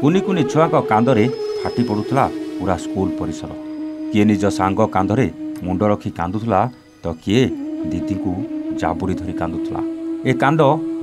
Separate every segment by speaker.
Speaker 1: कुनी कुनी छुआ कांदरे फाटी पड़ुला पूरा स्कूल परिसर। किए निज सांग कांधरे मुंड रखी कांदुला तो किए दीदी को जाबुड़ी धरी कांदुला। ए कांद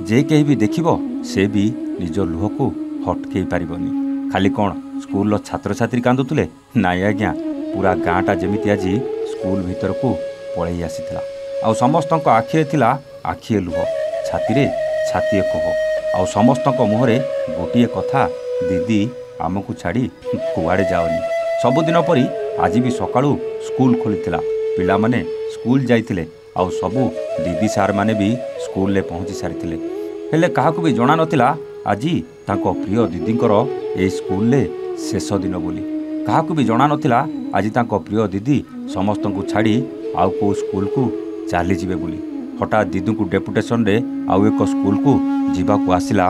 Speaker 1: जे कहीं भी देखिबो से भी निज लुह को हटकई पारिबनी। खाली कौन स्कूल छात्र छात्री कांदुले नाई आज्ञा, पूरा गाँटा जमीती आज स्कूल भीतर को पलि आसीथिला। आउ समस्त आखिरे थिला आखिए लुह, छाती छातीए कोह। आउ समस्त मुहरे गोटे कथा, दीदी आमको छाड़ी कुआड़े जाओनी। सबुदिन परी आज भी सकाळू स्कूल खोली पिला माने स्कूल जाइतिले। आउ सबू दीदी सार माने भी स्कूल ले पहुँची सारी। हेले काहाकू भी जणा नथिला आज तांको प्रिय दीदींकर ए स्कूल ले शेष दिन बोली। काहाकू भी जणा नथिला आज तांको प्रिय दीदी समस्त को छाड़ी आउ को स्कूल को चली जिवे बोली। हठात दीदी को डेपुटेशन रे आउ एक स्कूल को जीवाकू आसिला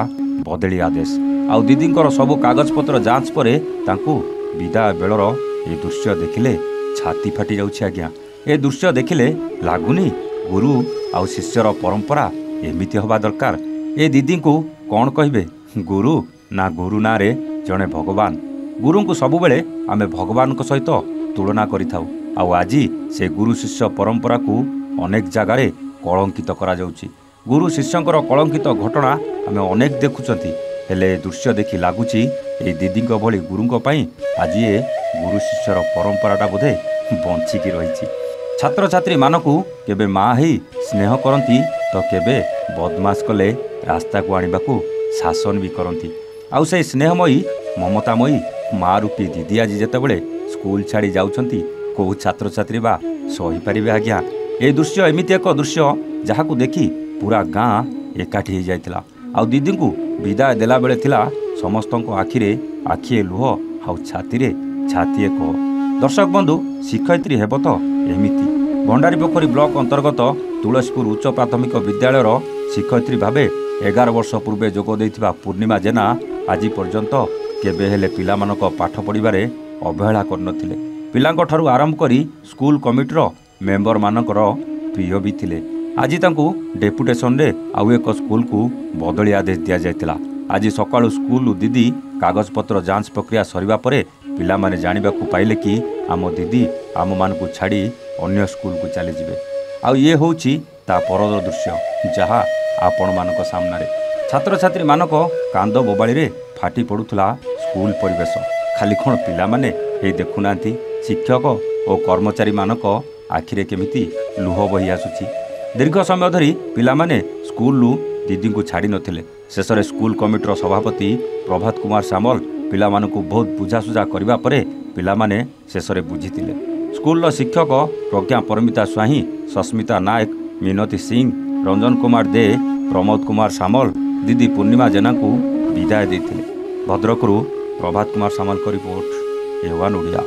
Speaker 1: बदली आदेश। आउ दीदींकर सबू कागज पत्र जांच परे तांको विदाय बेलर ए दृश्य देखिले छाती फाटी जाउछि आज्ञा। ए दृश्य देखिले लागुनी गुरु आउ शिष्यर परंपरा एमिति हवा दरकार। ए दीदी को कौन कहिबे, गुरु गुरु ना रे जड़े भगवान। गुरु को सबु बेले आमे भगवान को सहित तुलना करिथाउ। आउ आज से गुरु शिष्य परंपरा को अनेक जगार कलंकित करा जाउछि। गुरु शिष्यंकर कलंकित घटना आमे अनेक देखुचंती। हेले दृश्य देखि लागुची ए दीदी भली गुरुंक पई आज ये गुरु शिष्यर परंपराटा बोधे बंचिकी रही। छात्र छात्री मानकू केबे माँ ही स्नेह करती तो केबे बदमाश कले रास्ता को आने को शासन भी करती। आउ से स्नेहमयी ममतामयी माँ रूपी दीदी आज जितेबाला स्कूल छाड़ी जाउछंती को छात्र छात्री बा सही पारिबे आज्ञा। ए दृश्य एमिति एक दृश्य जहाकू देखी पूरा गाँ एकाठी हो जाइतिला। आउ दीदी को विदाय देला बेले थिला समस्त आखिरे आखिए लुह आउ छाती छातीए कह। दर्शक बंधु, शिक्षयित्री हेब तो एमिति। भंडारीपोखरी ब्लॉक अंतर्गत तुलसीपुर उच्च प्राथमिक विद्यालयर शिक्षयित्री भावे 11 वर्ष पूर्वे जोग देइथिबा पूर्णिमा जेना आज पर्यंत केबे हेले पिलामानक पाठ पढ़िबारे अवहेला करनथिले। पिलांक ठारू आरंभ करी स्कूल कमिटीर मेंबर मानकर प्रिय भी थिले। आज तांकू डेपुटेशन रे आउ एक स्कूल को बदली आदेश दिया जायतिला। आज सकाळू स्कूल दीदी कागज पत्र जांच प्रक्रिया सरिबा परे पिला माने जानिबा को पाइले कि आम दीदी आम मान को छाड़ी अन्य स्कूल को चली जिवे। आउ ये होउची ता परर दृश्य जहा आपण मानक सामने छात्र छात्री मानक कांद बोबाड़ी रे फाटी पड़ुथला स्कूल परिवेश। खाली कौन पिला माने हे देखुनांती शिक्षक और कर्मचारी मानक आखिरे केमिति लुह बही आसुची। दीर्घ समय धरी पिला माने स्कूल दीदी को छाड़ी नथिले। शेष में स्कूल कमिटीर सभापति प्रभात कुमार सामल पिला मानकु बहुत बुझासुझा करबा परे पिला माने शेष में बुझीतिले। स्कूल शिक्षक प्रज्ञा परमिता स्वाही, सस्मिता नायक, मिनती सिंह, रंजन कुमार दे, प्रमोद कुमार सामल दीदी पूर्णिमा जेना को विदाय देथिले। भद्रकरू प्रभात कुमार सामल को रिपोर्ट, ए1 ओडिया।